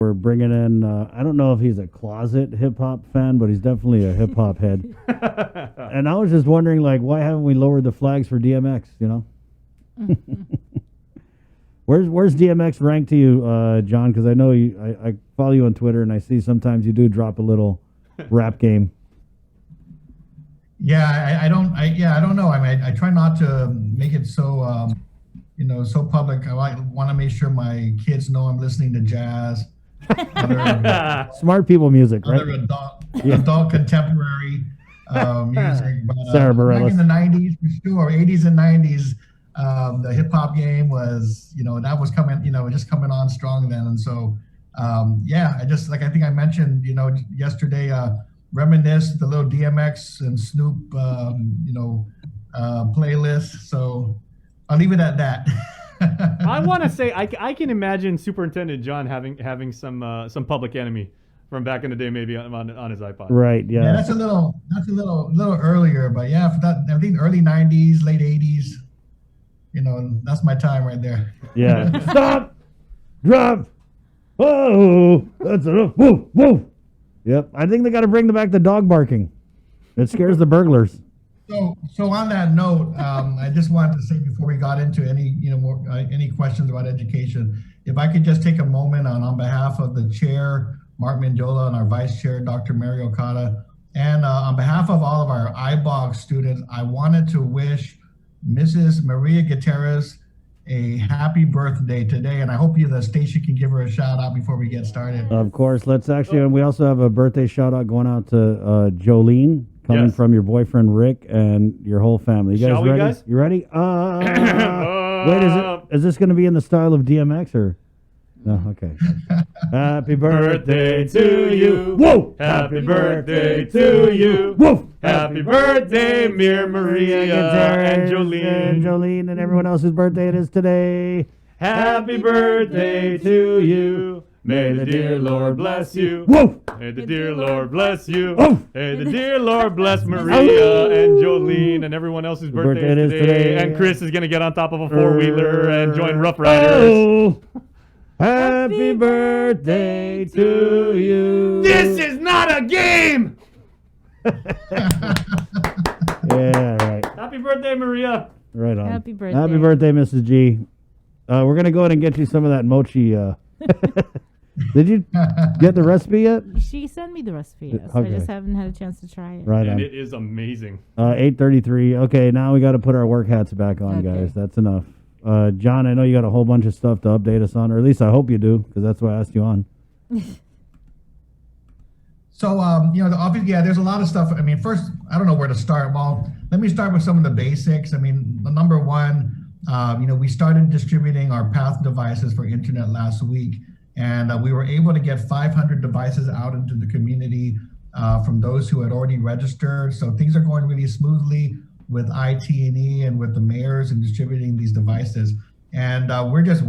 We're bringing in, I don't know if he's a closet hip hop fan, but he's definitely a hip hop head. And I was just wondering, like, why haven't we lowered the flags for DMX, you know? Where's DMX ranked to you, John? Because I know I follow you on Twitter, and I see sometimes you do drop a little rap game. Yeah, I don't know. I mean, I try not to make it so, so public. I want to make sure my kids know I'm listening to jazz. Smart people music, right? Other adult contemporary music. But, Sarah Bareilles. back in the 90s, for sure, 80s and 90s, the hip hop game was, that was coming, just coming on strong then. And so, I just, like I think I mentioned, yesterday, reminisce the little DMX and Snoop, playlist. So I'll leave it at that. I want to say I can imagine Superintendent John having some Public Enemy from back in the day, maybe on his iPod. Right. Yeah. Yeah, that's a little earlier, but yeah, for that, I think early 90s, late 80s. That's my time right there. Yeah. Stop. Drop. Oh, that's enough. Whoa, whoa. Yep. I think they got to bring back the dog barking. It scares the burglars. So on that note, I just wanted to say before we got into any questions about education, if I could just take a moment on behalf of the chair, Mark Mendiola, and our vice chair, Dr. Mary Okada, and on behalf of all of our iBox students, I wanted to wish Mrs. Maria Gutierrez a happy birthday today, and I hope the station can give her a shout out before we get started. Of course. Let's actually, and we also have a birthday shout out going out to Jolene, coming from your boyfriend Rick and your whole family. You guys Shall we, ready? guys? You ready? Wait, is this going to be in the style of DMX or? No, okay. Happy birthday to you. Whoa! Happy birthday to you. Whoa! Happy birthday, Maria and Jolene. And everyone else's birthday it is today. Happy birthday to you. May the dear Lord bless you. Whoa! May the dear Lord bless you. Oh! May the dear Lord bless Maria and Jolene and everyone else's birthday is today. And Chris is going to get on top of a four-wheeler and join Rough Riders. Oh! Happy birthday to you. This is not a game! Yeah, right. Happy birthday, Maria. Right on. Happy birthday. Happy birthday, Mrs. G. We're going to go ahead and get you some of that mochi. Did you get the recipe yet? She sent me the recipe, yes. Okay. I just haven't had a chance to try it. Right And on. it is amazing. 8:33. Okay, now we got to put our work hats back on, Okay. guys. That's enough. John, I know you got a whole bunch of stuff to update us on, or at least I hope you do, because that's why I asked you on. So, obviously, there's a lot of stuff. I mean, first, I don't know where to start. Well, let me start with some of the basics. I mean, number one, we started distributing our Path devices for internet last week, and we were able to get 500 devices out into the community from those who had already registered. So things are going really smoothly with IT&E and with the mayors and distributing these devices. And there's a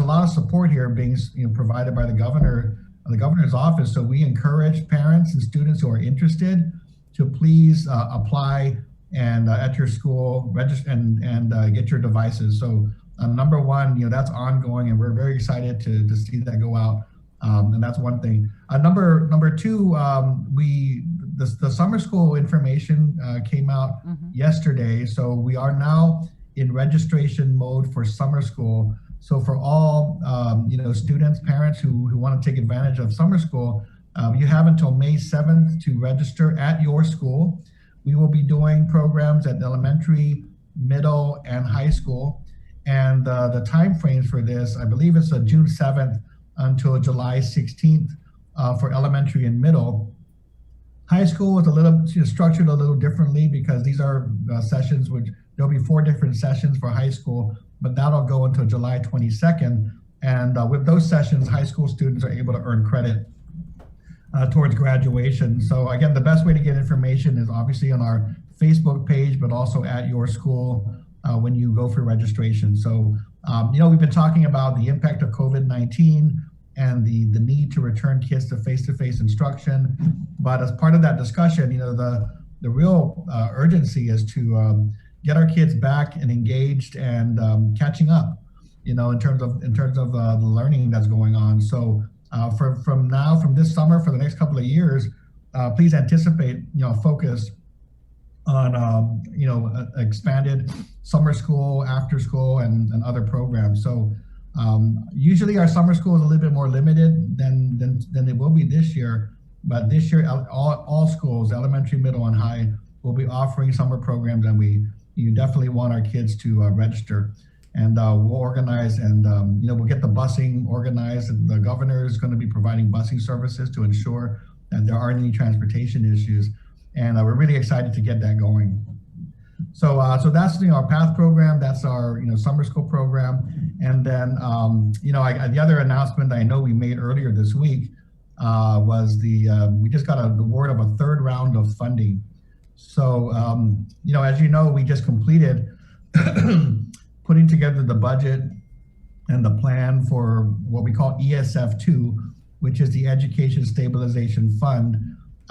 lot of support here being provided by the governor's office. So we encourage parents and students who are interested to please apply and at your school register and get your devices. So number one, that's ongoing, and we're very excited to see that go out. And that's one thing. Number two, the summer school information came out yesterday. So we are now in registration mode for summer school. So for all students, parents who want to take advantage of summer school, you have until May 7th to register at your school. We will be doing programs at elementary, middle, and high school. And the time frames for this, I believe it's June 7th until July 16th for elementary and middle. High school is a little structured a little differently because these are sessions which there'll be 4 different sessions for high school, but that'll go until July 22nd. And with those sessions, high school students are able to earn credit towards graduation. So again, the best way to get information is obviously on our Facebook page, but also at your school when you go for registration. So, we've been talking about the impact of COVID-19 and the need to return kids to face-to-face instruction. But as part of that discussion, the real urgency is to get our kids back and engaged and catching up. in terms of the learning that's going on. So from this summer, for the next couple of years, please anticipate, focus on, expanded summer school, after school, and other programs. So usually our summer school is a little bit more limited than it will be this year. But this year, all schools, elementary, middle, and high, will be offering summer programs, and you definitely want our kids to register. And we'll organize, and we'll get the busing organized. And the governor is going to be providing busing services to ensure that there aren't any transportation issues. And we're really excited to get that going. So that's our PATH program. That's our summer school program. And then the other announcement I know we made earlier this week was we just got the word of a third round of funding. So as you know, we just completed putting together the budget and the plan for what we call ESF2, which is the Education Stabilization Fund,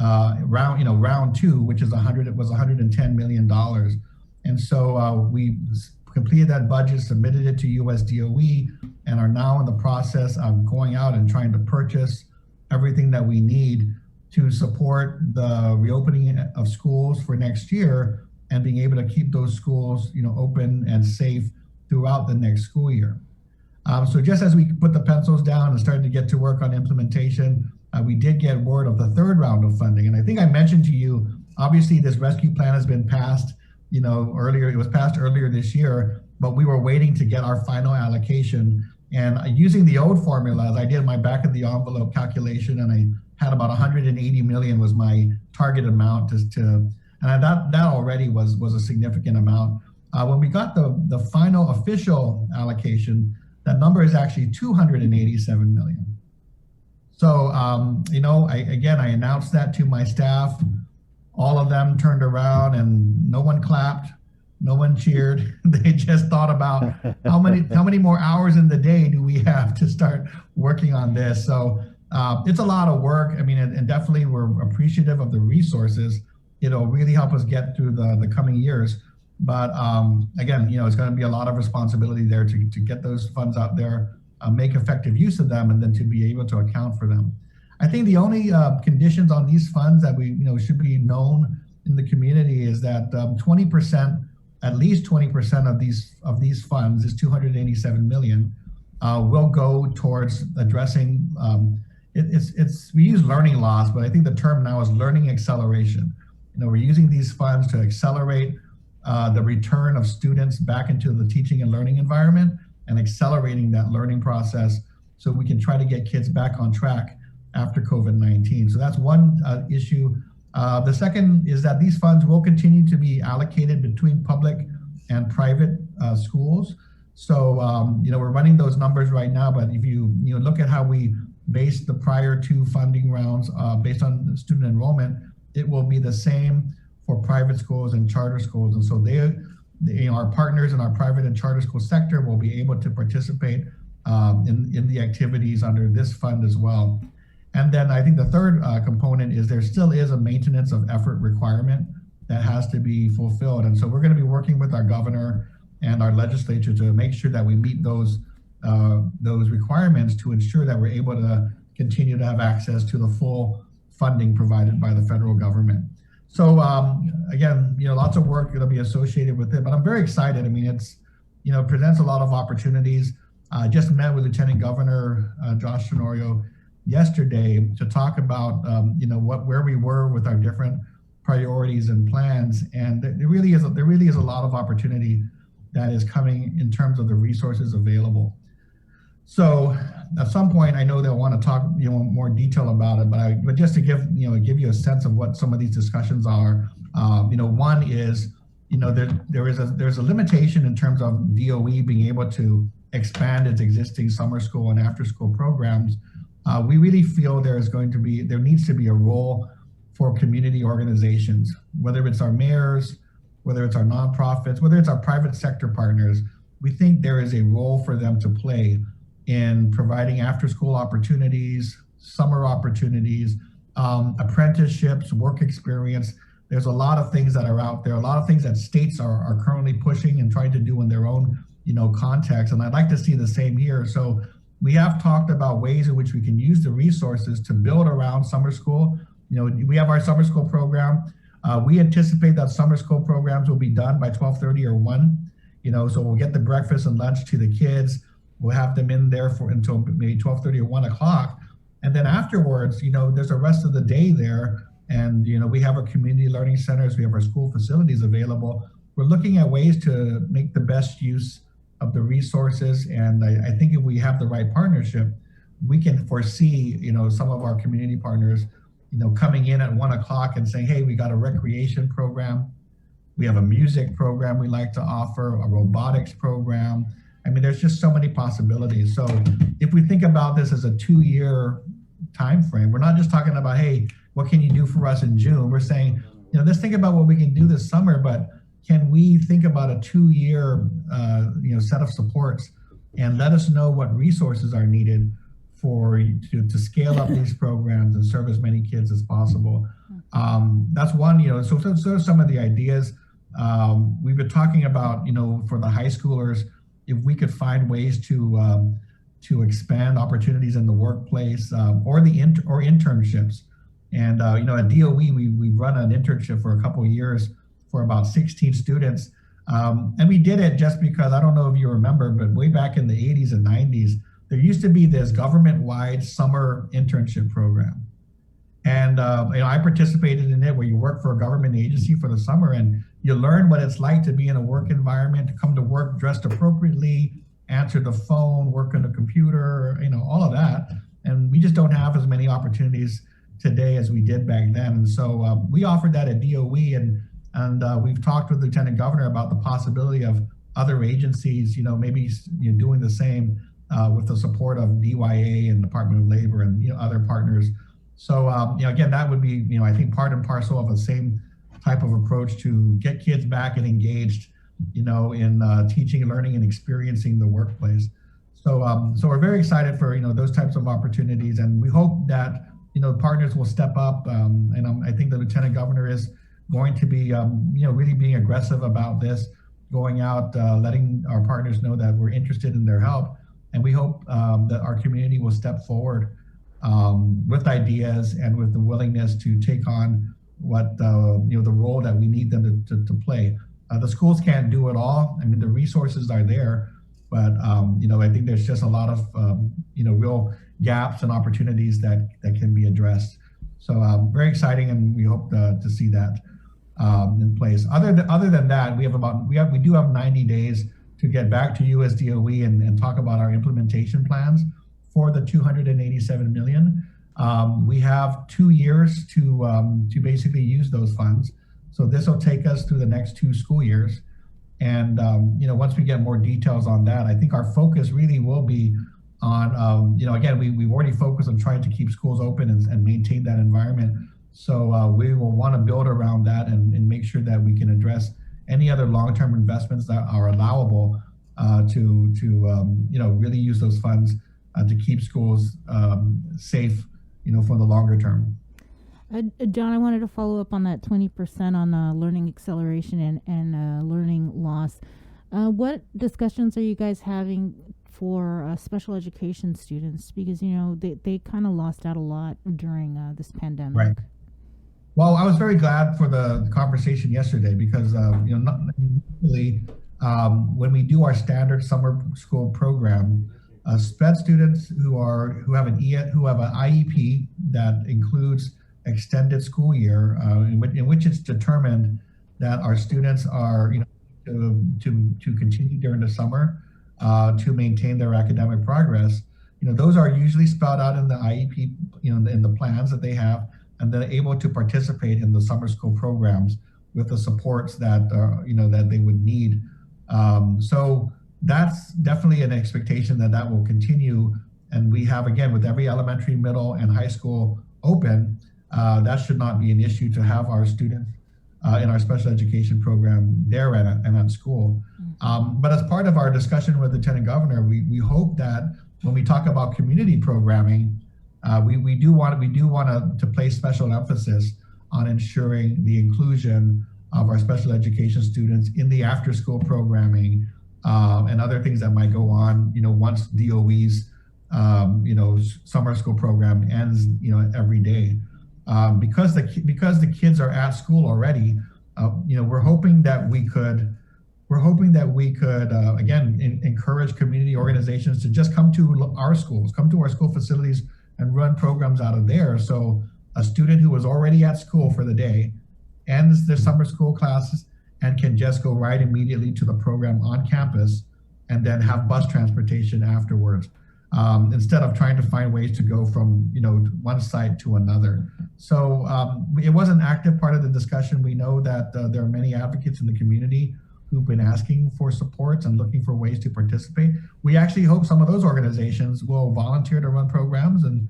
round two, which is $110 million. And so we completed that budget, submitted it to US DOE, and are now in the process of going out and trying to purchase everything that we need to support the reopening of schools for next year and being able to keep those schools, open and safe throughout the next school year. So just as we put the pencils down and started to get to work on implementation, we did get word of the third round of funding. And I think I mentioned to you, obviously this rescue plan has been passed, earlier. It was passed earlier this year, but we were waiting to get our final allocation. And using the old formulas, I did my back of the envelope calculation, and I had about 180 million was my target amount and that already was a significant amount. When we got the final official allocation, that number is actually 287 million. So, I announced that to my staff. All of them turned around and no one clapped, no one cheered. They just thought about how many more hours in the day do we have to start working on this. So it's a lot of work. I mean, and definitely we're appreciative of the resources. It'll really help us get through the coming years. But again, it's going to be a lot of responsibility there to get those funds out there, make effective use of them, and then to be able to account for them. I think the only conditions on these funds that we should be known in the community is that 20%, at least 20% of these funds, is 287 million, will go towards addressing. We use learning loss, but I think the term now is learning acceleration. We're using these funds to accelerate the return of students back into the teaching and learning environment and accelerating that learning process so we can try to get kids back on track after COVID-19. So that's one issue. The second is that these funds will continue to be allocated between public and private schools. So, we're running those numbers right now, but if you look at how we based the prior two funding rounds based on student enrollment, it will be the same for private schools and charter schools. And so our partners in our private and charter school sector will be able to participate in the activities under this fund as well. And then I think the third component is there still is a maintenance of effort requirement that has to be fulfilled. And so we're going to be working with our governor and our legislature to make sure that we meet those requirements to ensure that we're able to continue to have access to the full funding provided by the federal government. So again, lots of work that'll be associated with it, but I'm very excited. I mean, it's, presents a lot of opportunities. I just met with Lieutenant Governor Josh Tenorio yesterday to talk about, where we were with our different priorities and plans. And there really is a lot of opportunity that is coming in terms of the resources available. So at some point, I know they'll want to talk, more detail about it, but just to give you a sense of what some of these discussions are, one is, there's a limitation in terms of DOE being able to expand its existing summer school and after school programs. We really feel there needs to be a role for community organizations, whether it's our mayors, whether it's our nonprofits, whether it's our private sector partners. We think there is a role for them to play in providing after-school opportunities, summer opportunities, apprenticeships, work experience. There's a lot of things that are out there, a lot of things that states are currently pushing and trying to do in their own, context. And I'd like to see the same here. So we have talked about ways in which we can use the resources to build around summer school. We have our summer school program. We anticipate that summer school programs will be done by 12:30 or 1. So we'll get the breakfast and lunch to the kids. We'll have them in there until maybe 12:30 or 1 o'clock. And then afterwards, there's the rest of the day there. And, we have our community learning centers. We have our school facilities available. We're looking at ways to make the best use of the resources. And I think if we have the right partnership, we can foresee, some of our community partners, coming in at 1 o'clock and saying, hey, we got a recreation program. We have a music program we like to offer, a robotics program. I mean, there's just so many possibilities. So if we think about this as a 2-year time frame, we're not just talking about, hey, what can you do for us in June? We're saying, let's think about what we can do this summer, but can we think about a 2-year, set of supports, and let us know what resources are needed to scale up these programs and serve as many kids as possible. That's one, so some of the ideas we've been talking about, for the high schoolers, if we could find ways to expand opportunities in the workplace or internships. And, at DOE, we run an internship for a couple of years for about 16 students. And we did it just because, I don't know if you remember, but way back in the 80s and 90s, there used to be this government-wide summer internship program. And, I participated in it, where you work for a government agency for the summer and you learn what it's like to be in a work environment, to come to work dressed appropriately, answer the phone, work on the computer, all of that. And we just don't have as many opportunities today as we did back then. And so we offered that at DOE, and we've talked with the Lieutenant Governor about the possibility of other agencies, maybe doing the same with the support of DYA and Department of Labor and other partners. So again, that would be I think part and parcel of the same type of approach to get kids back and engaged, in teaching, learning, and experiencing the workplace. So we're very excited for those types of opportunities, and we hope that partners will step up. And I think the Lieutenant Governor is going to be really being aggressive about this, going out, letting our partners know that we're interested in their help, and we hope that our community will step forward with ideas and with the willingness to take on what the role that we need them to play. The schools can't do it all. I mean, the resources are there, but I think there's just a lot of real gaps and opportunities that can be addressed. So very exciting, and we hope to see that in place. Other than that, we do have 90 days to get back to USDOE and talk about our implementation plans for the $287 million. We have 2 years to basically use those funds. So this will take us through the next 2 school years. And once we get more details on that, I think our focus really will be on, again, we've already focused on trying to keep schools open and maintain that environment. So we will want to build around that and make sure that we can address any other long-term investments that are allowable to really use those funds to keep schools safe, for the longer term. John, I wanted to follow up on that 20% on learning acceleration and learning loss. What discussions are you guys having for special education students? Because, they kind of lost out a lot during this pandemic. Right. Well, I was very glad for the conversation yesterday because, really, when we do our standard summer school program, SPED students who have an IEP that includes extended school year, in which it's determined that our students are, to continue during the summer to maintain their academic progress. Those are usually spelled out in the IEP, in the plans that they have, and they're able to participate in the summer school programs with the supports that that they would need. So that's definitely an expectation that will continue. And we have, again, with every elementary, middle, and high school open, that should not be an issue to have our students in our special education program there and at school. But as part of our discussion with the Lieutenant Governor, we hope that when we talk about community programming, we do want to place special emphasis on ensuring the inclusion of our special education students in the after-school programming, and other things that might go on, once DOE's, summer school program ends, every day. Because the kids are at school already, we're hoping that we could again encourage community organizations to just come to our schools, come to our school facilities, and run programs out of there. So a student who was already at school for the day ends their summer school classes and can just go right immediately to the program on campus and then have bus transportation afterwards, instead of trying to find ways to go from one site to another. So it was an active part of the discussion. We know that there are many advocates in the community who've been asking for supports and looking for ways to participate. We actually hope some of those organizations will volunteer to run programs and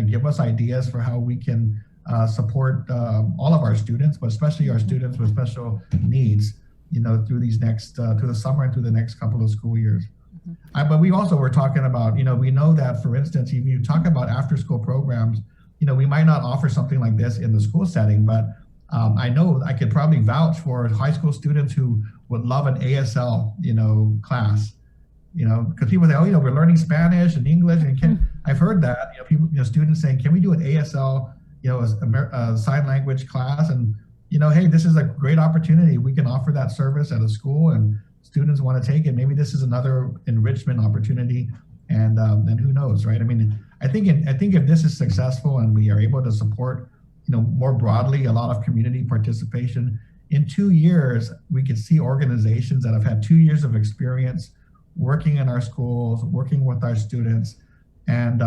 give us ideas for how we can support all of our students, but especially our students with special needs, through these next through the summer and through the next couple of school years. But we also were talking about, we know that, for instance, if you talk about after-school programs, we might not offer something like this in the school setting, but I know I could probably vouch for high school students who would love an ASL, class, because people say, oh, we're learning Spanish and English, and I've heard that, people, students saying, can we do an ASL, a sign language class, and hey, this is a great opportunity. We can offer that service at a school, and students want to take it. Maybe this is another enrichment opportunity, and who knows, right? I mean, I think if this is successful and we are able to support, more broadly, a lot of community participation, in 2 years, we could see organizations that have had 2 years of experience working in our schools, working with our students, and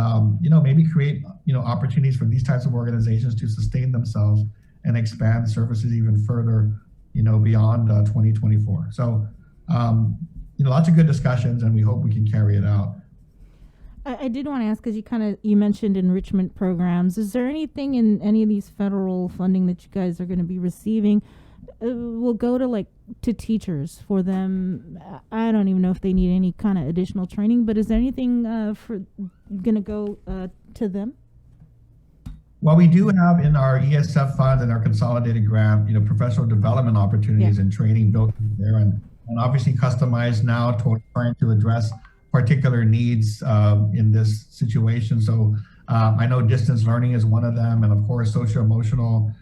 maybe create opportunities for these types of organizations to sustain themselves and expand services even further, beyond 2024. So, lots of good discussions, and we hope we can carry it out. I did want to ask, because you mentioned enrichment programs. Is there anything in any of these federal funding that you guys are going to be receiving will go to teachers for them? I don't even know if they need any kind of additional training, but is there anything going to go to them? Well, we do have in our ESF funds and our consolidated grant, professional development opportunities and training built in there, and obviously customized now to trying to address particular needs in this situation. So I know distance learning is one of them, and of course socio-emotional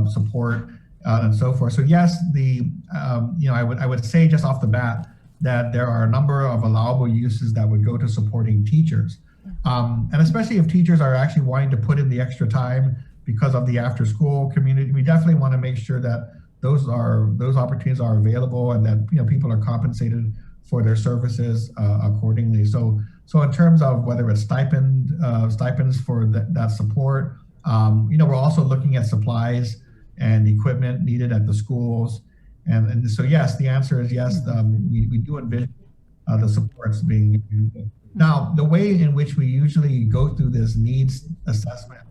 support and so forth. So yes, I would say just off the bat that there are a number of allowable uses that would go to supporting teachers, and especially if teachers are actually wanting to put in the extra time because of the after-school community. We definitely want to make sure that those opportunities are available, and that people are compensated for their services accordingly. So in terms of whether it's stipends for that support, we're also looking at supplies and equipment needed at the schools. And so yes, the answer is yes. We do envision the supports being used. Now, the way in which we usually go through this needs assessment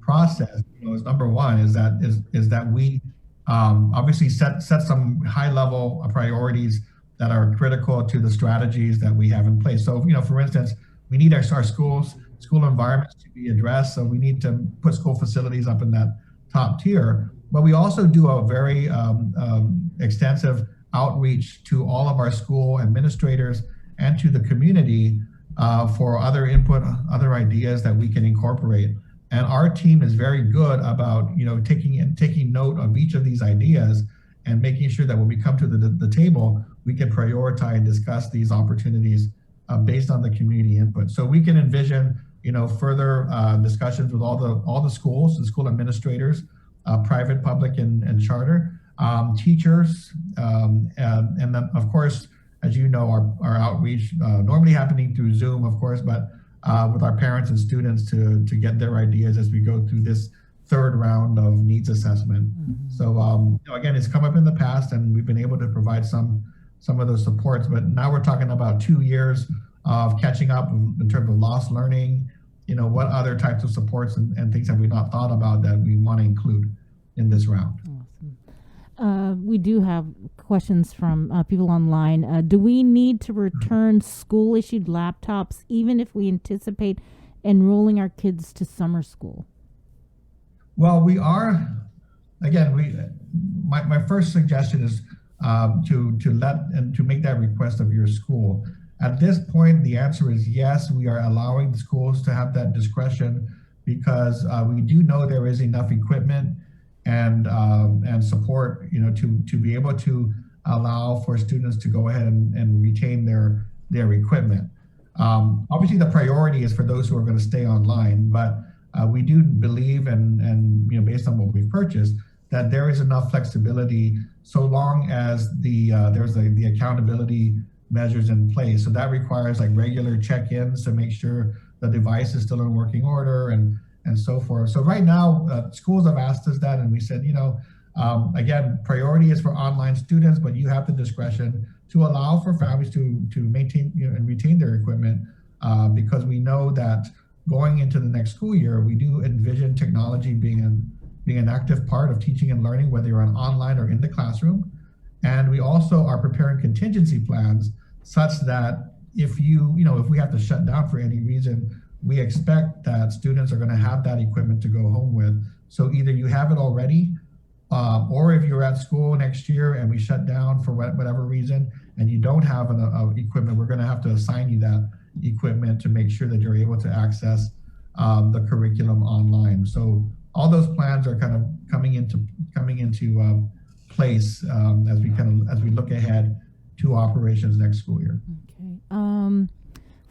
process, is number one is that we obviously set some high level priorities that are critical to the strategies that we have in place. So, for instance, we need our school environments to be addressed. So we need to put school facilities up in that top tier. But we also do a very extensive outreach to all of our school administrators and to the community for other input, other ideas that we can incorporate. And our team is very good about, taking note of each of these ideas and making sure that when we come to the table, we can prioritize and discuss these opportunities based on the community input. So we can envision, further discussions with all the schools, the school administrators, private, public, and charter, teachers, and then of course, as you know, our outreach normally happening through Zoom, of course, but with our parents and students to get their ideas as we go through this third round of needs assessment. Mm-hmm. So again, it's come up in the past, and we've been able to provide some of those supports, but now we're talking about 2 years of catching up in terms of lost learning. What other types of supports and things have we not thought about that we want to include in this round? Awesome. We do have questions from people online. Do we need to return school-issued laptops even if we anticipate enrolling our kids to summer school? Well, we are. Again, my first suggestion is to make that request of your school. At this point, the answer is yes. We are allowing the schools to have that discretion because we do know there is enough equipment and support, to be able to allow for students to go ahead and retain their equipment. Obviously, the priority is for those who are going to stay online, but we do believe, and based on what we've purchased, that there is enough flexibility so long as there's the accountability measures in place. So that requires like regular check-ins to make sure the device is still in working order and so forth. So right now, schools have asked us that, and we said, again, priority is for online students, but you have the discretion to allow for families to maintain and retain their equipment because we know that going into the next school year, we do envision technology being an active part of teaching and learning, whether you're online or in the classroom. And we also are preparing contingency plans such that if we have to shut down for any reason, we expect that students are going to have that equipment to go home with. So either you have it already, or if you're at school next year and we shut down for whatever reason and you don't have equipment, we're going to have to assign you that equipment to make sure that you're able to access the curriculum online. So all those plans are kind of coming into place as we look ahead to operations next school year. Okay.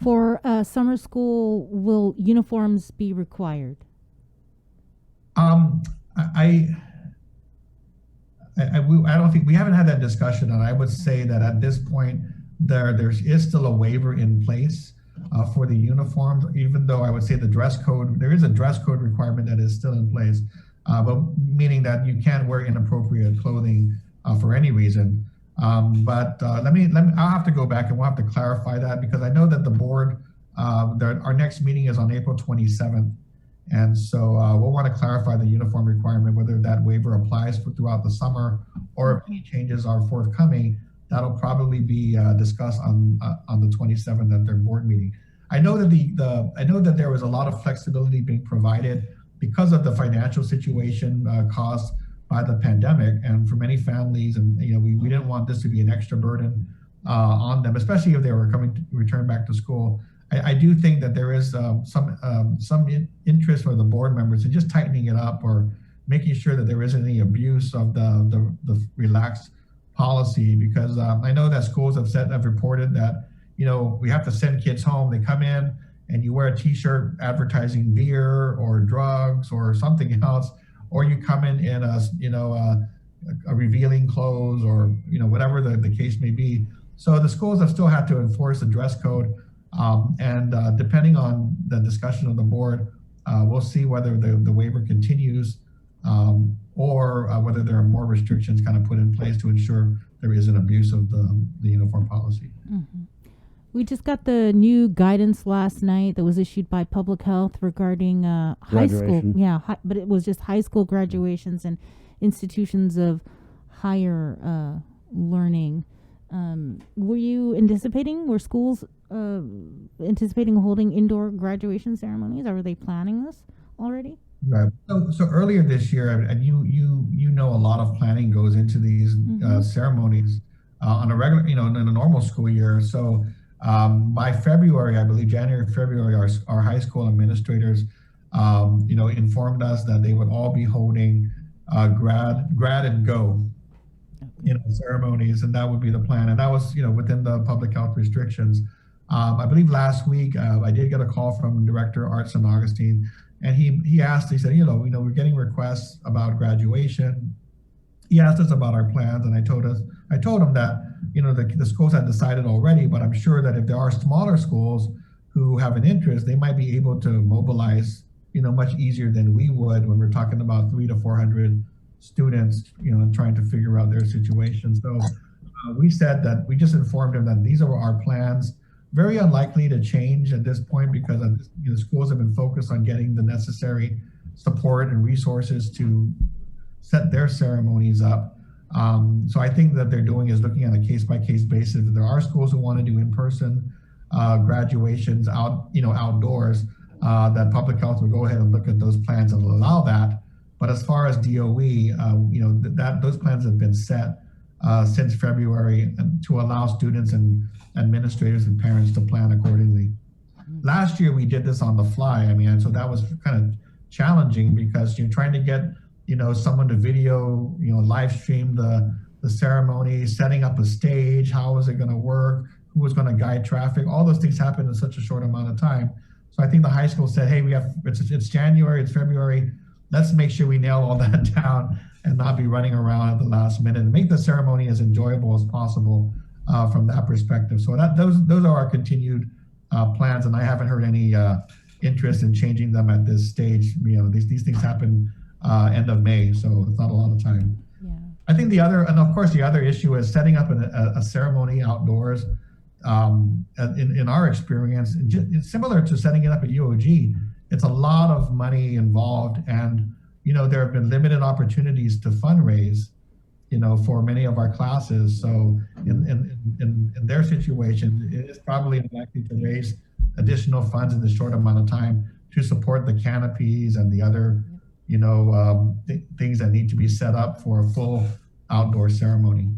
For summer school, will uniforms be required? I don't think we haven't had that discussion, and I would say that at this point there is still a waiver in place for the uniforms, even though I would say there is a dress code requirement that is still in place, but meaning that you can't wear inappropriate clothing for any reason. But I'll have to go back and we'll have to clarify that because I know that the board, our next meeting is on April 27th. And so we'll want to clarify the uniform requirement, whether that waiver applies throughout the summer or if any changes are forthcoming. That'll probably be discussed on the 27th at their board meeting. I know that there was a lot of flexibility being provided because of the financial situation caused by the pandemic, and for many families, and we didn't want this to be an extra burden on them, especially if they were coming to return back to school. I do think that there is some interest for the board members in just tightening it up or making sure that there isn't any abuse of the relaxed policy, because I know that schools have reported that we have to send kids home. They come in and you wear a T-shirt advertising beer or drugs or something else, or you come in a revealing clothes or whatever the case may be. So the schools have still had to enforce the dress code. And depending on the discussion of the board, we'll see whether the waiver continues or whether there are more restrictions kind of put in place to ensure there is an abuse of the uniform policy. Mm-hmm. We just got the new guidance last night that was issued by Public Health regarding high school. Yeah, but it was just high school graduations and institutions of higher learning. Were schools anticipating holding indoor graduation ceremonies? Are they planning this already? Right. So earlier this year, and you know, a lot of planning goes into these ceremonies on a regular, in a normal school year. So by February, I believe January, February, our high school administrators, informed us that they would all be holding grad and go ceremonies, and that would be the plan. And that was, within the public health restrictions. I believe last week I did get a call from Director Art St. Augustine, and he said, we're getting requests about graduation. He asked us about our plans, and I told him that, the schools had decided already, but I'm sure that if there are smaller schools who have an interest, they might be able to mobilize, much easier than we would when we're talking about 300 to 400 students, and trying to figure out their situation. So we said that we just informed them that these are our plans, very unlikely to change at this point because schools have been focused on getting the necessary support and resources to set their ceremonies up. So I think that they're doing is looking on a case-by-case basis. If there are schools who want to do in-person graduations outdoors, that public health will go ahead and look at those plans and allow that. But as far as DOE, those plans have been set since February to allow students and administrators and parents to plan accordingly. Last year we did this on the fly. I mean, and so that was kind of challenging because you're trying to get, someone to video, live stream the ceremony, setting up a stage, how was it going to work, who was going to guide traffic, all those things happened in such a short amount of time. So I think the high school said, hey, it's January, it's February, let's make sure we nail all that down and not be running around at the last minute and make the ceremony as enjoyable as possible from that perspective. So those are our continued plans, and I haven't heard any interest in changing them at this stage. These things happen end of May, so it's not a lot of time. Yeah. I think the other issue is setting up a ceremony outdoors. In our experience, it's similar to setting it up at UOG. It's a lot of money involved, and there have been limited opportunities to fundraise, for many of our classes. So in their situation, it is probably unlikely to raise additional funds in this short amount of time to support the canopies and the other, things that need to be set up for a full outdoor ceremony.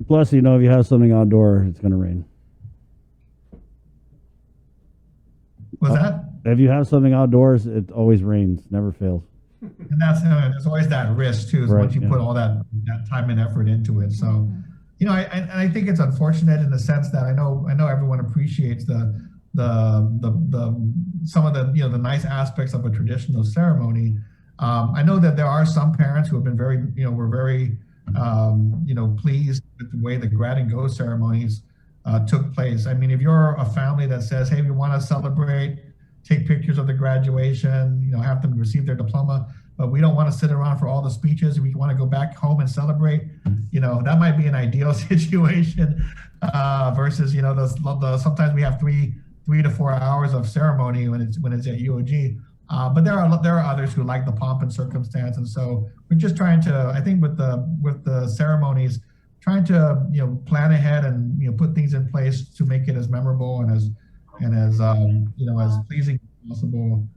Plus, if you have something outdoor, it's going to rain. What's that? If you have something outdoors, it always rains, never fails. And there's always that risk too, Right, once you put all that time and effort into it. So, I think it's unfortunate in the sense that I know everyone appreciates the some of the nice aspects of a traditional ceremony. I know that there are some parents who have been very pleased with the way the grad and go ceremonies took place. I mean, if you're a family that says, hey, we want to celebrate, take pictures of the graduation, have them receive their diploma, but we don't want to sit around for all the speeches. We want to go back home and celebrate. That might be an ideal situation versus, sometimes we have 3 to 4 hours of ceremony when it's at UOG. But there are others who like the pomp and circumstance, and so we're just trying to, I think, with the ceremonies, trying to plan ahead and put things in place to make it as memorable and as pleasing as possible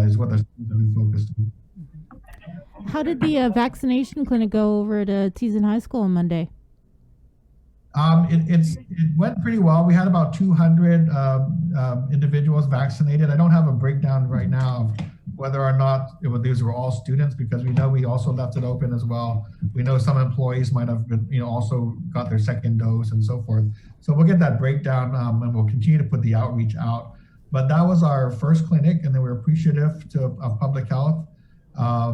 is what the students have been focused on. How did the vaccination clinic go over at Teason High School on Monday? It went pretty well. We had about 200 individuals vaccinated. I don't have a breakdown right now of whether or not these were all students, because we know we also left it open as well. We know some employees might have been, also got their second dose and so forth. So we'll get that breakdown and we'll continue to put the outreach out. But that was our first clinic, and then we're appreciative of public health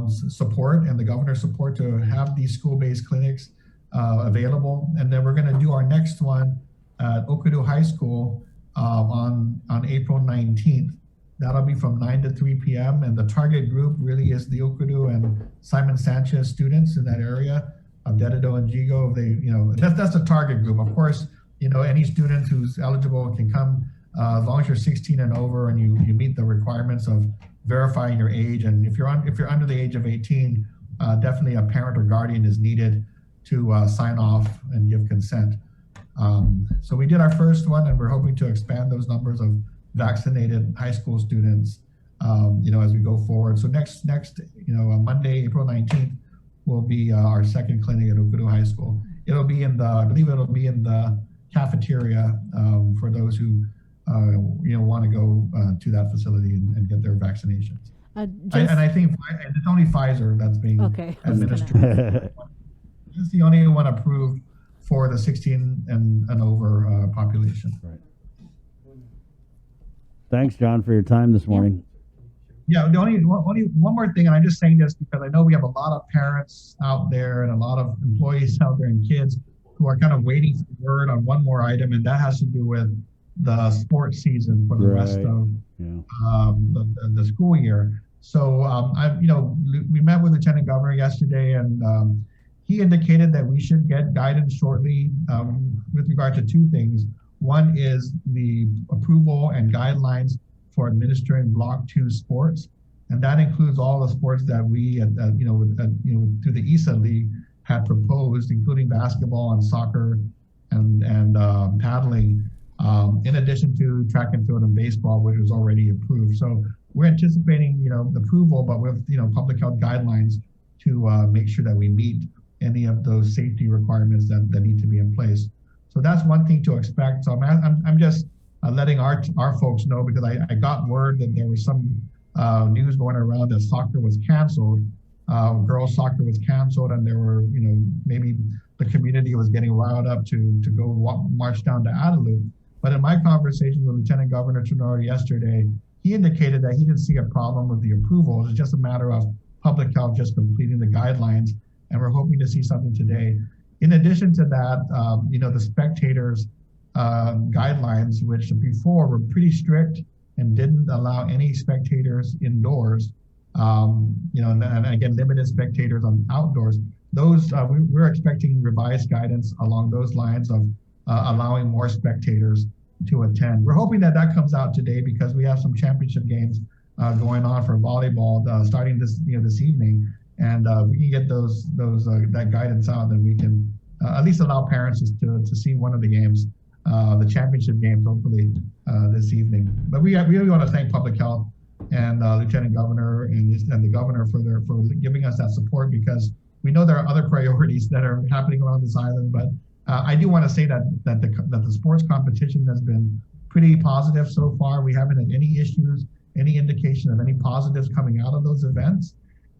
support and the governor's support to have these school-based clinics available. And then we're going to do our next one at Okudu High School on April 19th. That'll be from 9 to 3 p.m. And the target group really is the Okudu and Simon Sanchez students in that area of Dededo and Jigo. That's the target group. Of course, any student who's eligible can come as long as you're 16 and over and you meet the requirements of verifying your age. And if you're under the age of 18, definitely a parent or guardian is needed to sign off and give consent. So we did our first one, and we're hoping to expand those numbers of vaccinated high school students, as we go forward. So next, Monday, April 19th, will be our second clinic at Okudu High School. I believe it'll be in the cafeteria for those who, want to go to that facility and get their vaccinations. And I think it's only Pfizer that's being administered. It's the only one approved for the 16 and over population. Right. Thanks, John, for your time this morning. Yeah, the only one more thing, and I'm just saying this because I know we have a lot of parents out there and a lot of employees out there and kids who are kind of waiting for word on one more item, and that has to do with the sports season for the rest of the school year. So, we met with Lieutenant Governor yesterday, and he indicated that we should get guidance shortly with regard to two things. One is the approval and guidelines for administering Block 2 sports, and that includes all the sports that we, through the ESA League had proposed, including basketball and soccer and paddling, in addition to track and field and baseball, which was already approved. So we're anticipating, the approval, but with, public health guidelines to make sure that we meet any of those safety requirements that need to be in place. So that's one thing to expect. So I'm just letting our folks know, because I got word that there was some news going around that soccer was canceled. Girls soccer was canceled, and there were, maybe the community was getting riled up to go march down to Adelup. But in my conversation with Lieutenant Governor Ternori yesterday, he indicated that he didn't see a problem with the approvals. It's just a matter of public health just completing the guidelines, and we're hoping to see something today. In addition to that, the spectators guidelines, which before were pretty strict and didn't allow any spectators indoors, and again, limited spectators on outdoors. Those we're expecting revised guidance along those lines of allowing more spectators to attend. We're hoping that comes out today, because we have some championship games going on for volleyball starting this evening, and we can get that guidance out, then we can at least allow parents to see one of the games, the championship games, hopefully this evening. But we really want to thank Public Health and Lieutenant Governor and the Governor for giving us that support, because we know there are other priorities that are happening around this island. But I do want to say that the sports competition has been pretty positive so far. We haven't had any issues, any indication of any positives coming out of those events,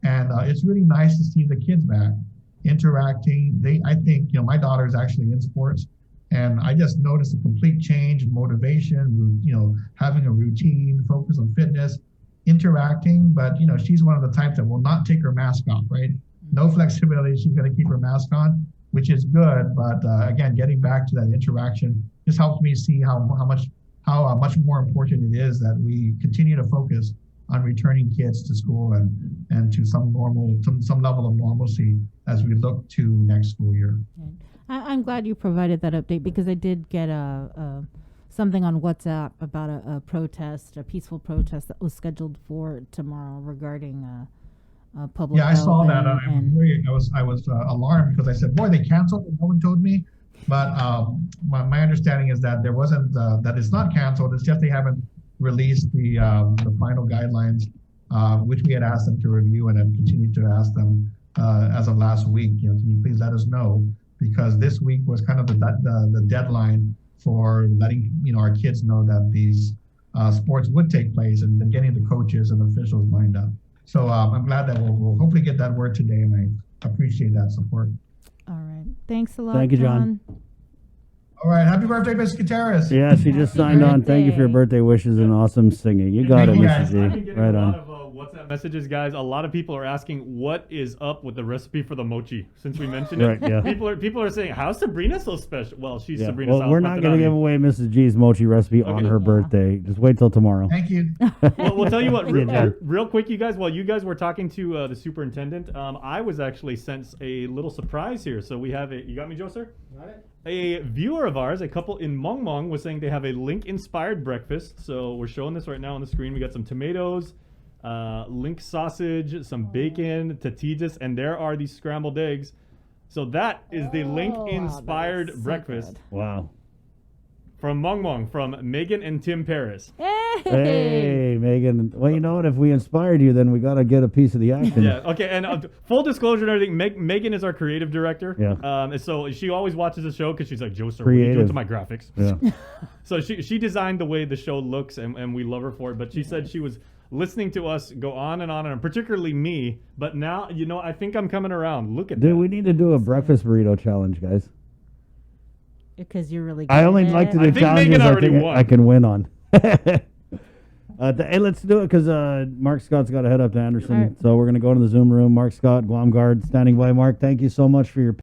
and it's really nice to see the kids back interacting. I think my daughter is actually in sports, and I just noticed a complete change in motivation. Having a routine, focus on fitness, interacting. But she's one of the types that will not take her mask off. Right? No flexibility. She's going to keep her mask on, which is good. But again, getting back to that interaction just helps me see how much more important it is that we continue to focus on returning kids to school and to some level of normalcy as we look to next school year. I'm glad you provided that update, because I did get something on WhatsApp about a peaceful protest that was scheduled for tomorrow regarding public health. Yeah, I saw that. I was alarmed, because I said, "Boy, they canceled and no one told me." But my understanding is that there wasn't that it's not canceled. It's just they haven't released the final guidelines, which we had asked them to review, and have continued to ask them as of last week. Can you please let us know? Because this week was kind of the deadline for letting our kids know that these sports would take place, and then getting the coaches and officials lined up. So I'm glad that we'll hopefully get that word today, and I appreciate that support. All right. Thanks a lot. Thank you, John. All right. Happy birthday, Miss Gutierrez. Yeah, she just signed on. Thank you for your birthday wishes and awesome singing. You got it, Thank you, Mrs. guys. Z. I've been getting Right a on. lot of WhatsApp messages, guys. A lot of people are asking what is up with the recipe for the mochi since we mentioned Right, it. yeah. People are saying, how's Sabrina so special? Well, she's Yeah. Sabrina. Well, we're not going to give away Mrs. G's mochi recipe on her birthday. Just wait till tomorrow. Thank you. Well, we'll tell you what, Yeah. real quick, you guys, while you guys were talking to the superintendent, I was actually sent a little surprise here. So we have you got me, Joe, sir? Got it. A viewer of ours, a couple in Mong Mong, was saying they have a Link-inspired breakfast. So we're showing this right now on the screen. We got some tomatoes, Link sausage, some bacon, tortillas, and there are these scrambled eggs. So that is the Link-inspired that is so breakfast good. Wow. from Mong Mong, from Megan and Tim Paris. Hey, Megan. Well, you know what? If we inspired you, then we got to get a piece of the action. Yeah. Okay. And full disclosure and everything. Megan is our creative director. Yeah. And so she always watches the show because she's like, Joe, sir, what are you doing Creative. to my graphics? Yeah. So she designed the way the show looks, and we love her for it. But she said she was listening to us go on, and particularly me. But now, I think I'm coming around. Look at Dude, that. we need to do a breakfast burrito challenge, guys. Because you're really good I only at like to it. do I think challenges Megan I already think won. I can win on. Hey, let's do it, because Mark Scott's got to head up to Anderson. All right. So we're going to go to the Zoom room. Mark Scott, Guam Guard, standing by. Mark, thank you so much for your